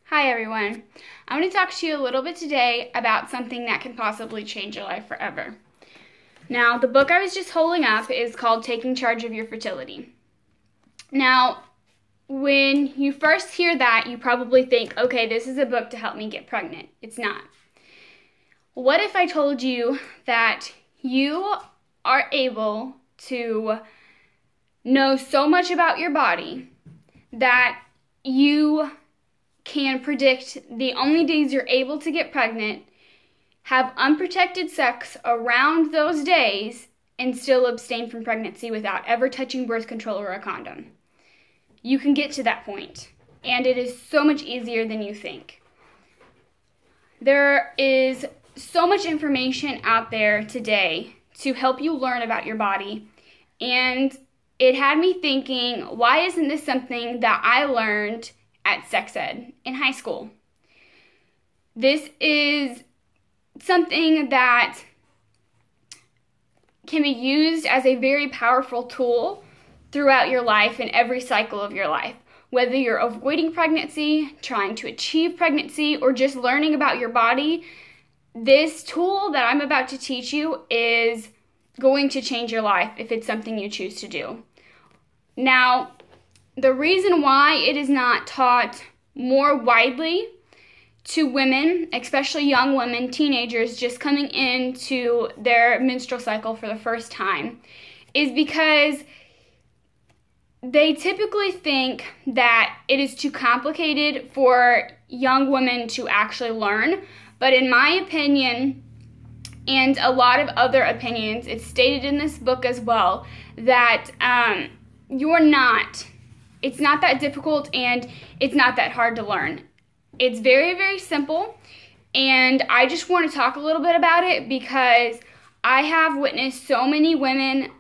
Hi everyone. I want to talk to you a little bit today about something that can possibly change your life forever. Now, the book I was just holding up is called Taking Charge of Your Fertility. Now, when you first hear that, you probably think, okay, this is a book to help me get pregnant. It's not. What if I told you that you are able to know so much about your body that you can predict the only days you're able to get pregnant, have unprotected sex around those days, and still abstain from pregnancy without ever touching birth control or a condom? You can get to that point, and it is so much easier than you think. There is so much information out there today to help you learn about your body, and it had me thinking, why isn't this something that I learned at sex ed in high school? This is something that can be used as a very powerful tool throughout your life and every cycle of your life. Whether you're avoiding pregnancy, trying to achieve pregnancy, or just learning about your body, this tool that I'm about to teach you is going to change your life if it's something you choose to do. Now, the reason why it is not taught more widely to women, especially young women, teenagers just coming into their menstrual cycle for the first time, is because they typically think that it is too complicated for young women to actually learn. But in my opinion, and a lot of other opinions, it's stated in this book as well, that it's not that difficult and it's not that hard to learn. It's very, very simple, and I just want to talk a little bit about it because I have witnessed so many women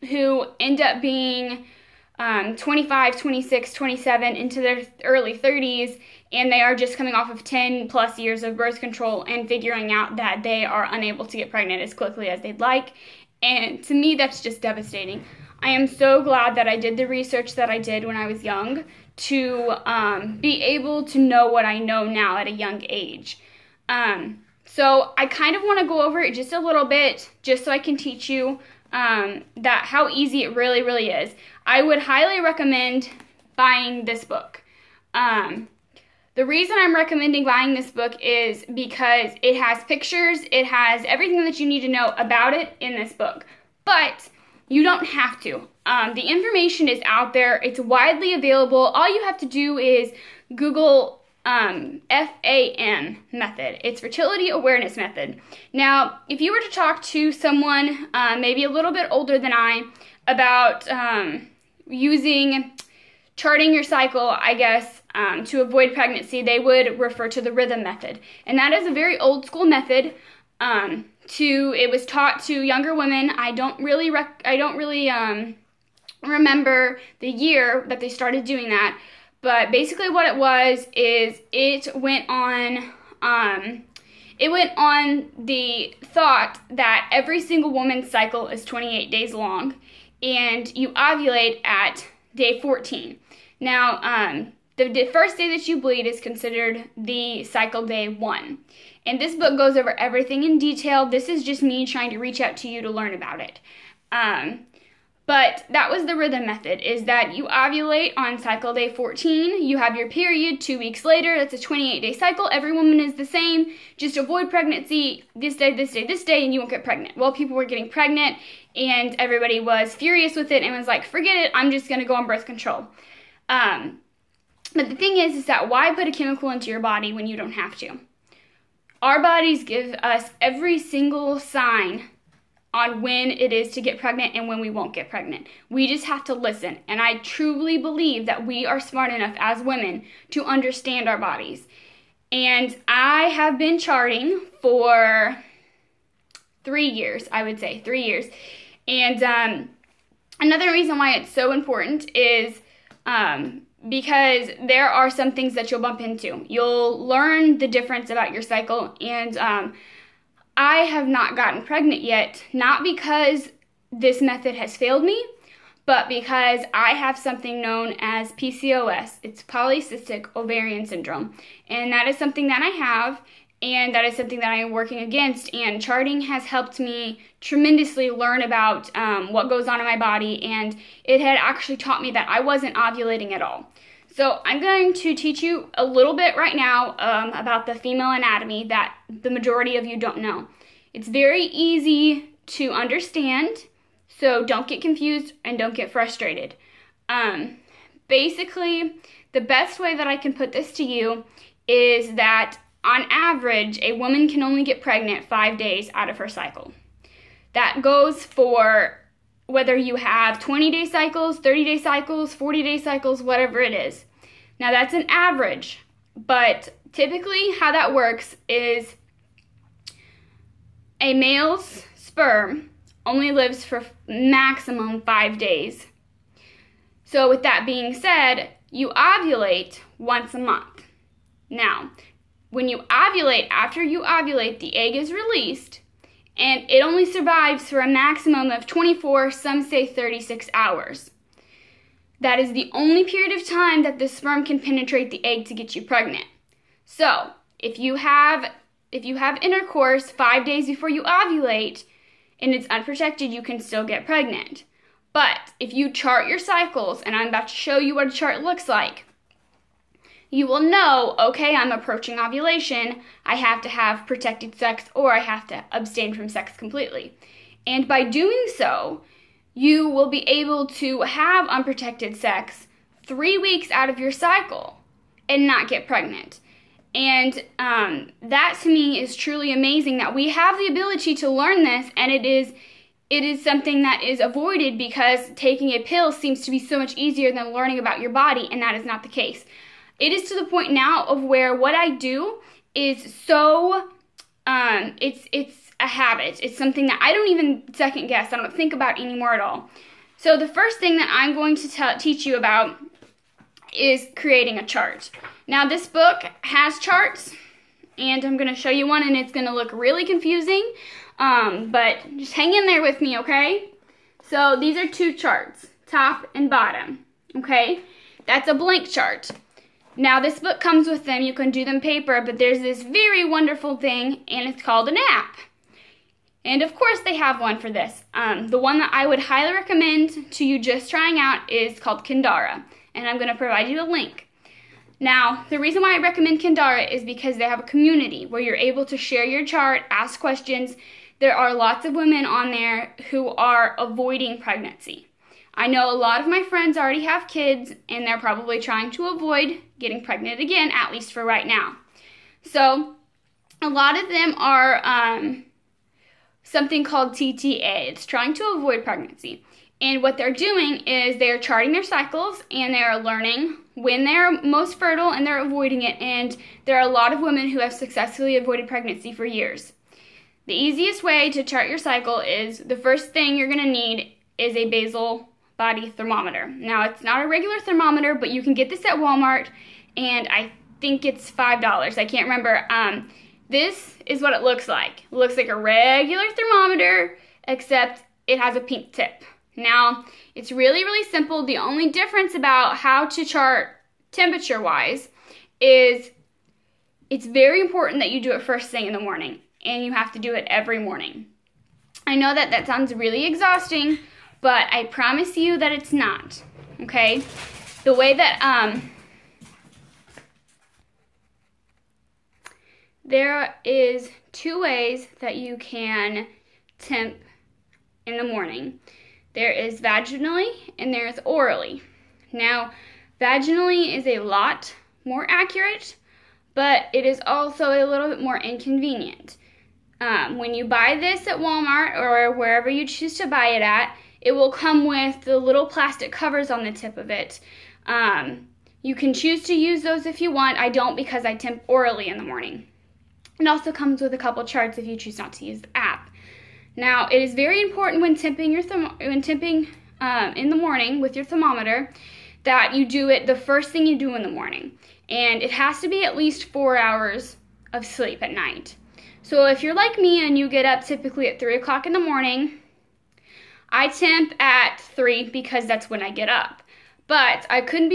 who end up being 25, 26, 27 into their early 30s, and they are just coming off of 10 plus years of birth control and figuring out that they are unable to get pregnant as quickly as they'd like. And to me, that's just devastating. I am so glad that I did the research that I did when I was young to be able to know what I know now at a young age. So I kind of want to go over it just a little bit just so I can teach you that how easy it really, really is. I would highly recommend buying this book. The reason I'm recommending buying this book is because it has pictures, it has everything that you need to know about it in this book. But you don't have to. The information is out there. It's widely available. All you have to do is Google FAM method. It's Fertility Awareness Method. Now, if you were to talk to someone maybe a little bit older than I about charting your cycle, I guess, to avoid pregnancy, they would refer to the rhythm method. And that is a very old school method. It was taught to younger women. I don't really remember the year that they started doing that, but basically what it was is it went on the thought that every single woman's cycle is 28 days long, and you ovulate at day 14. Now, the first day that you bleed is considered the cycle day 1. And this book goes over everything in detail. This is just me trying to reach out to you to learn about it. But that was the rhythm method, is that you ovulate on cycle day 14. You have your period 2 weeks later. That's a 28-day cycle. Every woman is the same. Just avoid pregnancy this day, this day, this day, and you won't get pregnant. Well, people were getting pregnant, and everybody was furious with it and was like, forget it, I'm just going to go on birth control. But the thing is that why put a chemical into your body when you don't have to? Our bodies give us every single sign on when it is to get pregnant and when we won't get pregnant. We just have to listen. And I truly believe that we are smart enough as women to understand our bodies. And I have been charting for 3 years, I would say, 3 years. And another reason why it's so important is because there are some things that you'll bump into. You'll learn the difference about your cycle, and I have not gotten pregnant yet, not because this method has failed me, but because I have something known as PCOS, it's polycystic ovarian syndrome, and that is something that I have, and that is something that I am working against, and charting has helped me tremendously learn about what goes on in my body, and it had actually taught me that I wasn't ovulating at all. So I'm going to teach you a little bit right now about the female anatomy that the majority of you don't know. It's very easy to understand, so don't get confused and don't get frustrated. Basically, the best way that I can put this to you is that on average, a woman can only get pregnant 5 days out of her cycle. That goes for whether you have 20-day cycles, 30-day cycles, 40-day cycles, whatever it is. Now that's an average, but typically how that works is a male's sperm only lives for maximum 5 days. So with that being said, you ovulate once a month. Now, when you ovulate, after you ovulate, the egg is released, and it only survives for a maximum of 24, some say 36 hours. That is the only period of time that the sperm can penetrate the egg to get you pregnant. So, if you have intercourse 5 days before you ovulate, and it's unprotected, you can still get pregnant. But if you chart your cycles, and I'm about to show you what a chart looks like, you will know, okay, I'm approaching ovulation, I have to have protected sex, or I have to abstain from sex completely. And by doing so, you will be able to have unprotected sex 3 weeks out of your cycle and not get pregnant. And that to me is truly amazing that we have the ability to learn this, and it is something that is avoided because taking a pill seems to be so much easier than learning about your body, and that is not the case. It is to the point now of where what I do is so, it's a habit. It's something that I don't even second guess. I don't think about anymore at all. So the first thing that I'm going to teach you about is creating a chart. Now this book has charts, and I'm going to show you one, and it's going to look really confusing, but just hang in there with me, okay? So these are two charts, top and bottom, okay? That's a blank chart. Now this book comes with them. You can do them paper, but there's this very wonderful thing, and it's called an app. And of course they have one for this. The one that I would highly recommend to you just trying out is called Kindara, and I'm going to provide you a link. Now, the reason why I recommend Kindara is because they have a community where you're able to share your chart, ask questions. There are lots of women on there who are avoiding pregnancy. I know a lot of my friends already have kids, and they're probably trying to avoid getting pregnant again, at least for right now. So, a lot of them are something called TTA. It's trying to avoid pregnancy. And what they're doing is they're charting their cycles, and they're learning when they're most fertile, and they're avoiding it. And there are a lot of women who have successfully avoided pregnancy for years. The easiest way to chart your cycle is the first thing you're going to need is a basal body thermometer. Now, it's not a regular thermometer, but you can get this at Walmart, and I think it's $5. I can't remember. This is what it looks like. It looks like a regular thermometer, except it has a pink tip. Now, it's really, really simple. The only difference about how to chart temperature-wise is it's very important that you do it first thing in the morning, and you have to do it every morning. I know that that sounds really exhausting, but I promise you that it's not, okay? The way that, there is 2 ways that you can temp in the morning. There is vaginally and there is orally. Now, vaginally is a lot more accurate, but it is also a little bit more inconvenient. When you buy this at Walmart or wherever you choose to buy it at, it will come with the little plastic covers on the tip of it. You can choose to use those if you want. I don't, because I temp orally in the morning. It also comes with a couple charts if you choose not to use the app. Now, it is very important when temping in the morning with your thermometer that you do it the first thing you do in the morning. And it has to be at least 4 hours of sleep at night. So if you're like me and you get up typically at 3 o'clock in the morning, I temp at 3 because that's when I get up. But I wouldn't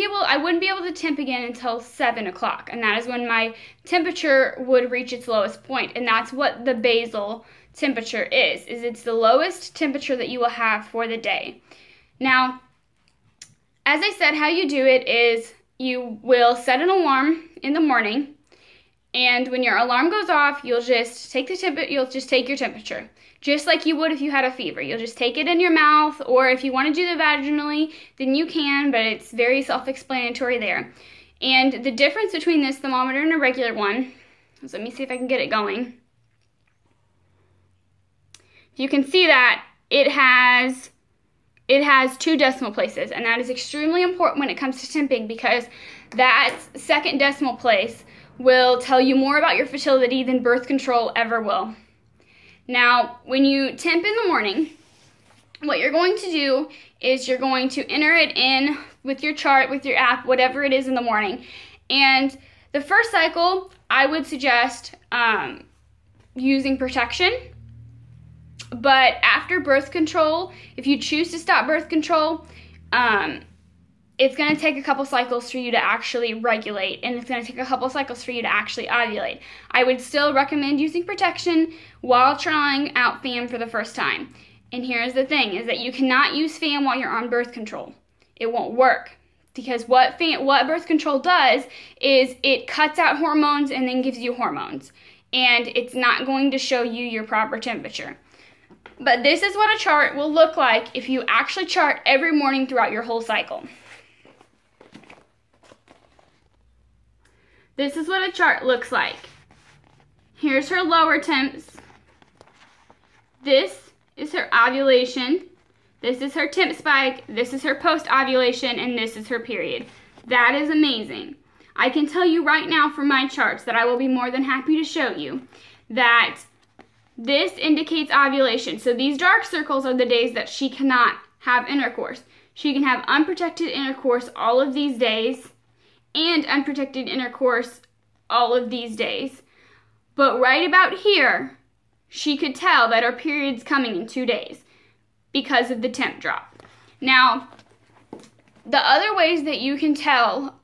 be able to temp again until 7 o'clock, and that is when my temperature would reach its lowest point, and that's what the basal temperature is it's the lowest temperature that you will have for the day. Now, as I said, how you do it is you will set an alarm in the morning, and when your alarm goes off, you'll just take your temperature. Just like you would if you had a fever. You'll just take it in your mouth, or if you want to do the vaginally, then you can, but it's very self-explanatory there. And the difference between this thermometer and a regular one is, let me see if I can get it going. You can see that it has 2 decimal places, and that is extremely important when it comes to temping, because that second decimal place will tell you more about your fertility than birth control ever will. Now, when you temp in the morning, what you're going to do is you're going to enter it in with your chart, with your app, whatever it is in the morning. And the first cycle, I would suggest using protection. But after birth control, if you choose to stop birth control, it's going to take a couple cycles for you to actually regulate, and it's going to take a couple cycles for you to actually ovulate. I would still recommend using protection while trying out FAM for the first time. And here's the thing, is that you cannot use FAM while you're on birth control. It won't work, because what birth control does is it cuts out hormones and then gives you hormones. And it's not going to show you your proper temperature. But this is what a chart will look like if you actually chart every morning throughout your whole cycle. This is what a chart looks like. Here's her lower temps. This is her ovulation. This is her temp spike. This is her post-ovulation, and this is her period. That is amazing. I can tell you right now from my charts that I will be more than happy to show you that this indicates ovulation. So these dark circles are the days that she cannot have intercourse. She can have unprotected intercourse all of these days, and unprotected intercourse all of these days. But right about here, she could tell that her period's coming in 2 days because of the temp drop. Now, the other ways that you can tell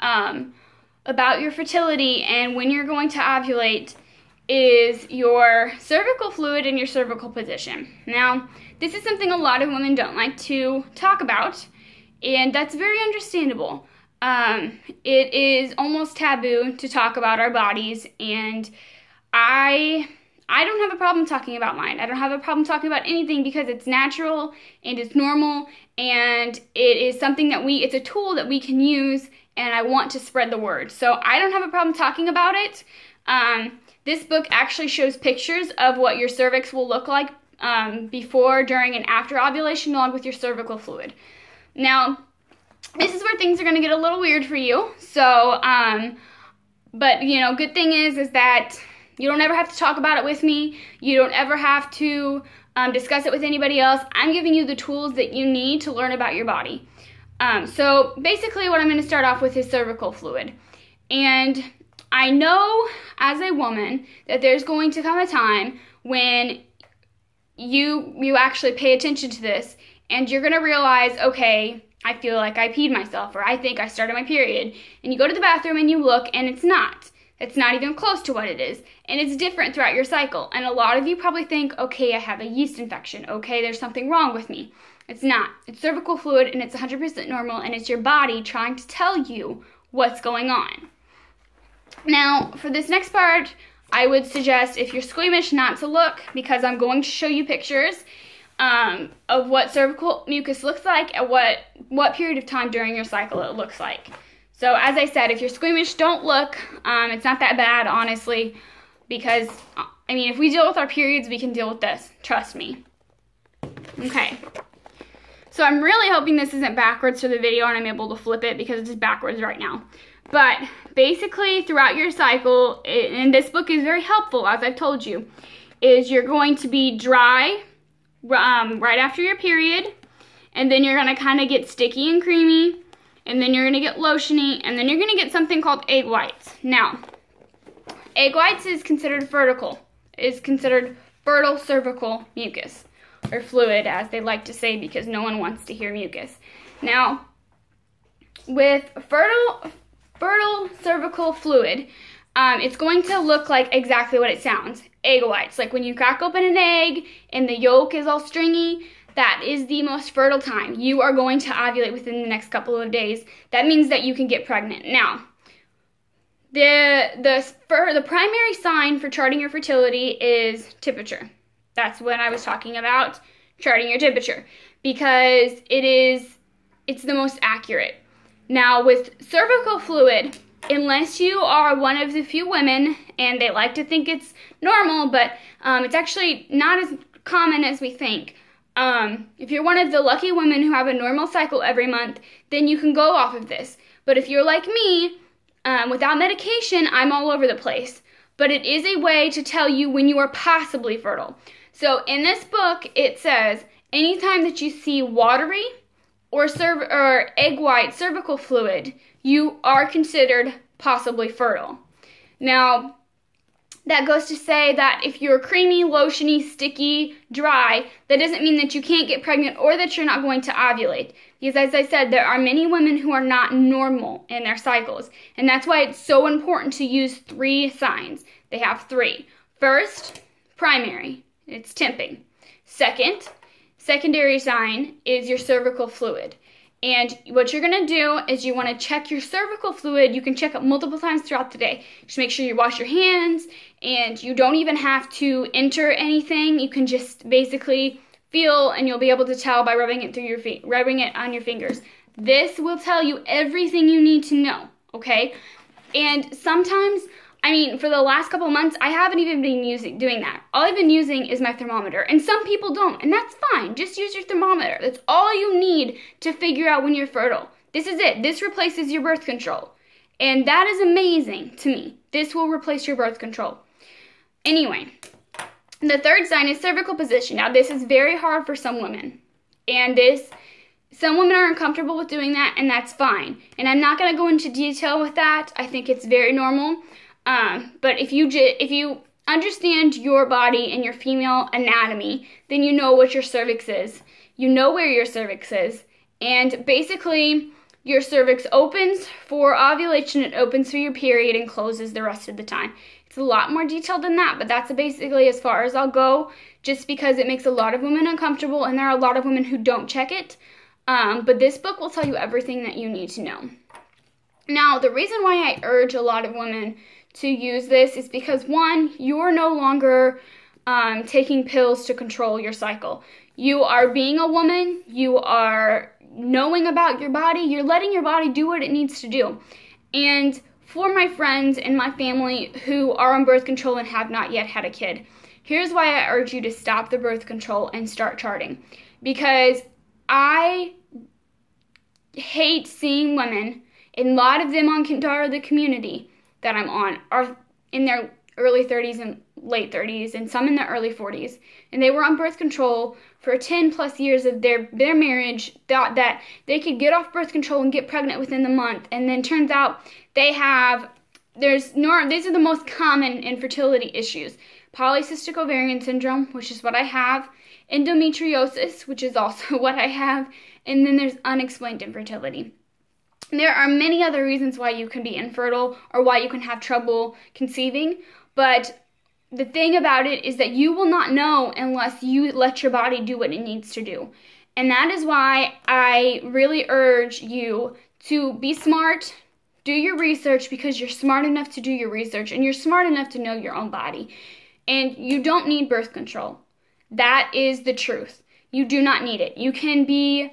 about your fertility and when you're going to ovulate is your cervical fluid and your cervical position. Now, this is something a lot of women don't like to talk about, and that's very understandable. It is almost taboo to talk about our bodies, and I don't have a problem talking about mine. I don't have a problem talking about anything because it's natural and it's normal, and it is something that it's a tool that we can use, and I want to spread the word. So I don't have a problem talking about it. This book actually shows pictures of what your cervix will look like before, during, and after ovulation, along with your cervical fluid. Now, this is where things are going to get a little weird for you. So, but, good thing is that you don't ever have to talk about it with me. You don't ever have to discuss it with anybody else. I'm giving you the tools that you need to learn about your body. So basically what I'm going to start off with is cervical fluid. And I know as a woman that there's going to come a time when you actually pay attention to this, and you're going to realize, okay, I feel like I peed myself, or I think I started my period. And you go to the bathroom and you look, and it's not. It's not even close to what it is. And it's different throughout your cycle. And a lot of you probably think, okay, I have a yeast infection. Okay, there's something wrong with me. It's not. It's cervical fluid, and it's 100% normal, and it's your body trying to tell you what's going on. Now, for this next part, I would suggest, if you're squeamish, not to look, because I'm going to show you pictures of what cervical mucus looks like at what period of time during your cycle it looks like. So as I said, if you're squeamish, don't look. It's not that bad, honestly, because, if we deal with our periods, we can deal with this. Trust me. Okay. So I'm really hoping this isn't backwards for the video and I'm able to flip it, because it's backwards right now. But basically, throughout your cycle, and this book is very helpful, as I've told you, is you're going to be dry right after your period, and then you're going to kind of get sticky and creamy, and then you're going to get lotiony, and then you're going to get something called egg whites. Now, egg whites is considered fertile cervical mucus. or fluid, as they like to say, because no one wants to hear mucus. Now, with fertile cervical fluid, it's going to look like exactly what it sounds. Egg whites. Like when you crack open an egg and the yolk is all stringy, that is the most fertile time. You are going to ovulate within the next couple of days. That means that you can get pregnant. Now, the primary sign for charting your fertility is temperature. That's what I was talking about, charting your temperature, because it's the most accurate. Now, with cervical fluid, unless you are one of the few women, and they like to think it's normal, but it's actually not as common as we think. If you're one of the lucky women who have a normal cycle every month, then you can go off of this. But if you're like me, without medication, I'm all over the place. But it is a way to tell you when you are possibly fertile. So in this book, it says, anytime that you see watery or egg white cervical fluid, you are considered possibly fertile. Now, that goes to say that if you're creamy, lotiony, sticky, dry, that doesn't mean that you can't get pregnant or that you're not going to ovulate. Because as I said, there are many women who are not normal in their cycles. And that's why it's so important to use 3 signs. They have 3. First, primary. It's temping. Second, secondary sign is your cervical fluid. And what you're going to do is you want to check your cervical fluid. You can check it multiple times throughout the day. Just make sure you wash your hands, and you don't even have to enter anything. You can just basically feel, and you'll be able to tell by rubbing it through your feet, rubbing it on your fingers. This will tell you everything you need to know, okay? And sometimes, I mean, for the last couple of months, I haven't even been doing that. All I've been using is my thermometer, and some people don't, and that's fine. Just use your thermometer. That's all you need to figure out when you're fertile. This is it. This replaces your birth control, and that is amazing to me. This will replace your birth control. Anyway, the third sign is cervical position. Now, this is very hard for some women, and some women are uncomfortable with doing that, and that's fine. And I'm not going to go into detail with that. I think it's very normal. But if you understand your body and your female anatomy, then you know what your cervix is. You know where your cervix is. And basically, your cervix opens for ovulation, it opens for your period, and closes the rest of the time. It's a lot more detailed than that, but that's basically as far as I'll go, just because it makes a lot of women uncomfortable, and there are a lot of women who don't check it. But this book will tell you everything that you need to know. Now, the reason why I urge a lot of women to use this is because, one, you're no longer taking pills to control your cycle. You are being a woman. You are knowing about your body. You're letting your body do what it needs to do. And for my friends and my family who are on birth control and have not yet had a kid, here's why I urge you to stop the birth control and start charting. Because I hate seeing women, and a lot of them on the community that I'm on are in their early 30s and late 30s, and some in their early 40s. And they were on birth control for 10 plus years of their marriage, thought that they could get off birth control and get pregnant within the month. And then turns out these are the most common infertility issues. Polycystic ovarian syndrome, which is what I have, endometriosis, which is also what I have, and then there's unexplained infertility. There are many other reasons why you can be infertile or why you can have trouble conceiving, but the thing about it is that you will not know unless you let your body do what it needs to do. And that is why I really urge you to be smart, do your research, because you're smart enough to do your research and you're smart enough to know your own body. And you don't need birth control. That is the truth. You do not need it. You can be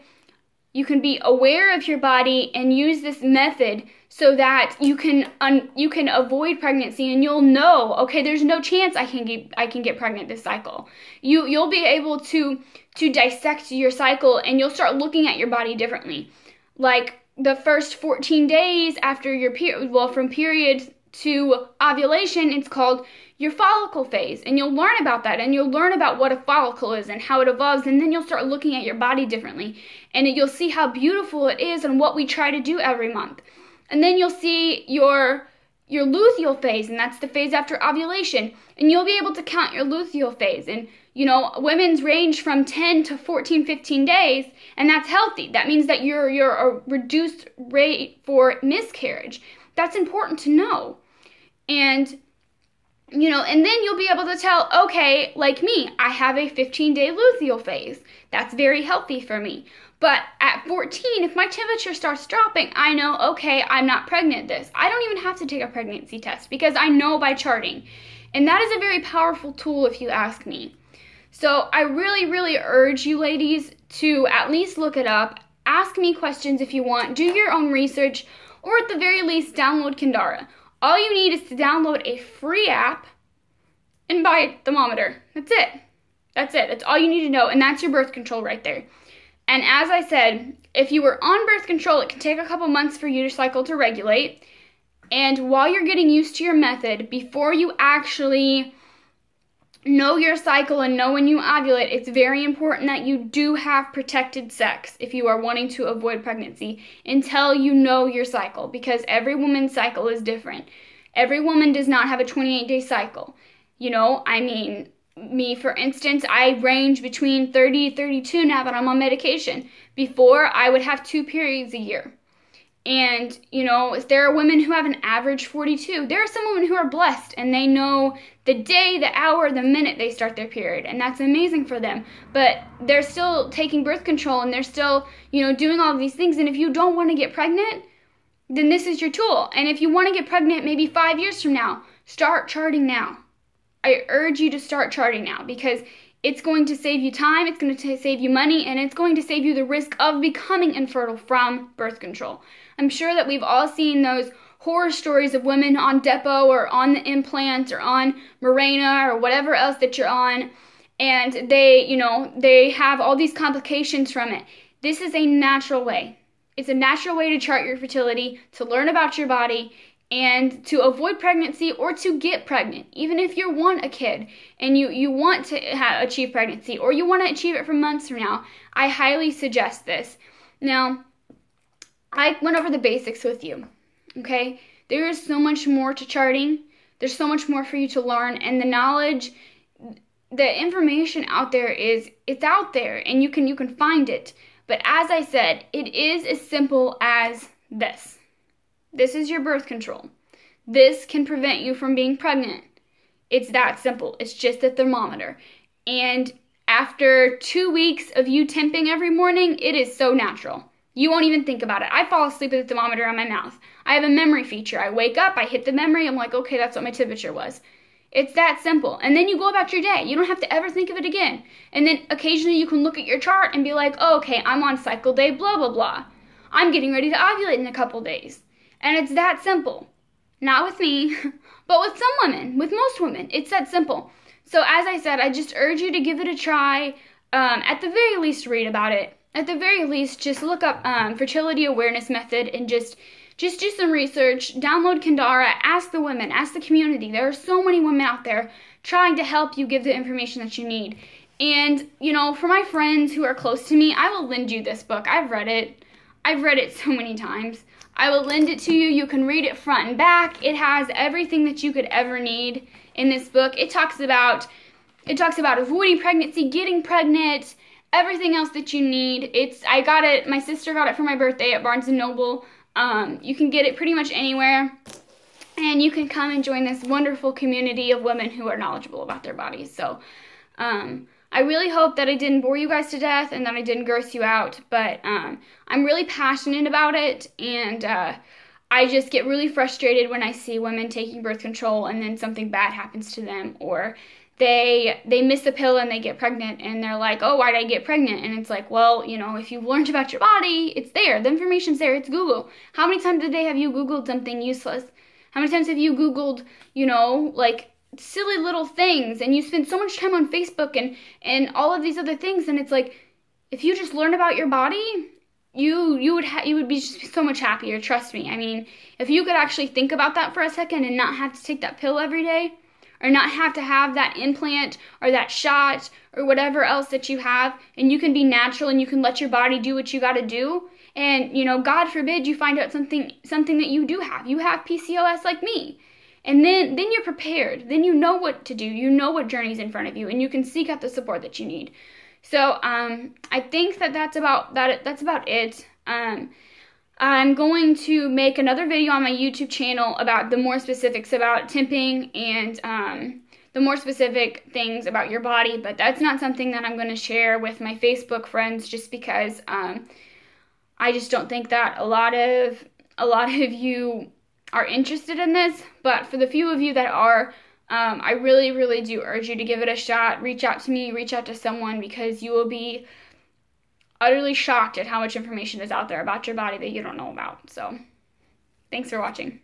aware of your body and use this method so that you can avoid pregnancy, and you'll know, okay, there's no chance I can get pregnant this cycle. You'll be able to dissect your cycle, and you'll start looking at your body differently. Like the first 14 days after your period, from period to ovulation, it's called your follicle phase, and you'll learn about that, and you'll learn about what a follicle is and how it evolves, and then you'll start looking at your body differently, and you'll see how beautiful it is and what we try to do every month. And then you'll see your your luteal phase, and that's the phase after ovulation, and you'll be able to count your luteal phase. And women's range from 10 to 14, 15 days, and that's healthy. That means that you're a reduced rate for miscarriage. That's important to know. And and then you'll be able to tell, okay, like me, I have a 15-day luteal phase. That's very healthy for me. But at 14, if my temperature starts dropping, I know, okay, I'm not pregnant this. I don't even have to take a pregnancy test because I know by charting. And that is a very powerful tool if you ask me. So I really, really urge you ladies to at least look it up. Ask me questions if you want. Do your own research, or at the very least, download Kindara. All you need is to download a free app and buy a thermometer. That's it. That's it. That's all you need to know, and that's your birth control right there. And as I said, if you were on birth control, it can take a couple months for your cycle to regulate. And while you're getting used to your method, before you actually know your cycle and know when you ovulate, it's very important that you do have protected sex if you are wanting to avoid pregnancy until you know your cycle, because every woman's cycle is different. Every woman does not have a 28-day cycle. Me, for instance, I range between 30 and 32 now that I'm on medication. Before, I would have 2 periods a year. And, if there are women who have an average 42, there are some women who are blessed and they know the day, the hour, the minute they start their period. And that's amazing for them. But they're still taking birth control and they're still, doing all of these things. And if you don't want to get pregnant, then this is your tool. And if you want to get pregnant maybe 5 years from now, start charting now. I urge you to start charting now, because it's going to save you time, it's going to save you money, and it's going to save you the risk of becoming infertile from birth control. I'm sure that we've all seen those horror stories of women on Depo or on the implant or on Mirena or whatever else that you're on, and they have all these complications from it. This is a natural way. It's a natural way to chart your fertility, to learn about your body, and to avoid pregnancy or to get pregnant. Even if you want a kid and you want to achieve pregnancy, or you want to achieve it for months from now, I highly suggest this. Now, I went over the basics with you, okay? There is so much more to charting. There's so much more for you to learn, and the knowledge, the information out there it's out there, and you can find it. But as I said, it is as simple as this. This is your birth control. This can prevent you from being pregnant. It's that simple. It's just a thermometer. And after 2 weeks of you temping every morning, it is so natural. You won't even think about it. I fall asleep with a thermometer on my mouth. I have a memory feature. I wake up, I hit the memory, I'm like, okay, that's what my temperature was. It's that simple. And then you go about your day. You don't have to ever think of it again. And then occasionally you can look at your chart and be like, oh, okay, I'm on cycle day, blah, blah, blah. I'm getting ready to ovulate in a couple days. And it's that simple. Not with me, but with some women, with most women, it's that simple. So as I said, I just urge you to give it a try. At the very least, read about it. At the very least, just look up fertility awareness method and just do some research. Download Kindara. Ask the women. Ask the community. There are so many women out there trying to help you give the information that you need. And, for my friends who are close to me, I will lend you this book. I've read it. I've read it so many times. I will lend it to you. You can read it front and back. It has everything that you could ever need in this book. It talks about avoiding pregnancy, getting pregnant, everything else that you need. I got it, my sister got it for my birthday at Barnes & Noble. You can get it pretty much anywhere. And you can come and join this wonderful community of women who are knowledgeable about their bodies. So, I really hope that I didn't bore you guys to death and that I didn't gross you out, but I'm really passionate about it, and I just get really frustrated when I see women taking birth control and then something bad happens to them, or they miss a pill and they get pregnant and they're like, oh, why did I get pregnant? And it's like, well, if you've learned about your body, it's there. The information's there. It's Google. How many times a day have you Googled something useless? How many times have you Googled, silly little things, and you spend so much time on Facebook and all of these other things, and it's like, if you just learn about your body, you would be just so much happier, trust me. I mean, if you could actually think about that for a second and not have to take that pill every day, or not have to have that implant or that shot or whatever else that you have, and you can be natural and you can let your body do what you got to do, And, you know, God forbid you find out something that you do have. You have PCOS like me. And then you're prepared. Then you know what to do. You know what journey's in front of you, and you can seek out the support that you need. So I think that's about it. I'm going to make another video on my YouTube channel about the more specifics about temping and the more specific things about your body, but that's not something that I'm going to share with my Facebook friends, just because I just don't think that a lot of you are interested in this. But for the few of you that are, I really, really do urge you to give it a shot. Reach out to me, reach out to someone, because you will be utterly shocked at how much information is out there about your body that you don't know about. So, thanks for watching.